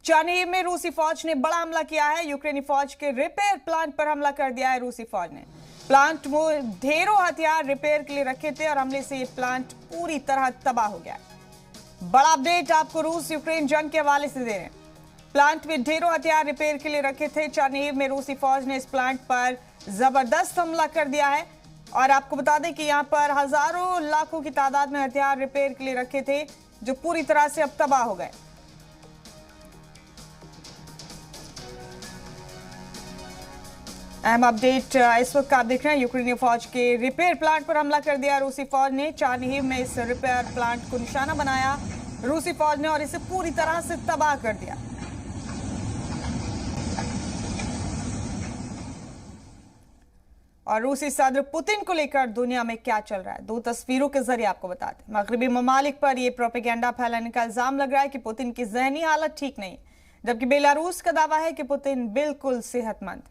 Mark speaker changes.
Speaker 1: चार्निहिव में रूसी फौज ने बड़ा हमला किया है। यूक्रेनी फौज के रिपेयर प्लांट पर हमला कर दिया है रूसी फौज ने। प्लांट में ढेरों हथियार रिपेयर के लिए रखे थे और हमले से ये प्लांट पूरी तरह तबाह हो गया। बड़ा अपडेट आपको रूस यूक्रेन जंग के हवाले से दे रहे हैं। प्लांट में ढेरों हथियार रिपेयर के लिए रखे थे। चार्निहिव में रूसी फौज ने इस प्लांट पर जबरदस्त हमला कर दिया है और आपको बता दें कि यहां पर हजारों लाखों की तादाद में हथियार रिपेयर के लिए रखे थे जो पूरी तरह से अब तबाह हो गए। अहम अपडेट इस वक्त आप देख रहे हैं। यूक्रेनी फौज के रिपेयर प्लांट पर हमला कर दिया रूसी फौज ने। चार्निहिव में इस रिपेयर प्लांट को निशाना बनाया रूसी फौज ने और इसे पूरी तरह से तबाह कर दिया। और रूसी सदर पुतिन को लेकर दुनिया में क्या चल रहा है, दो तस्वीरों के जरिए आपको बताते हैं। मगरबी ममालिक पर यह प्रोपेगेंडा फैलाने का इल्जाम लग रहा है कि पुतिन की जहनी हालत ठीक नहीं, जबकि बेलारूस का दावा है कि पुतिन बिल्कुल सेहतमंद।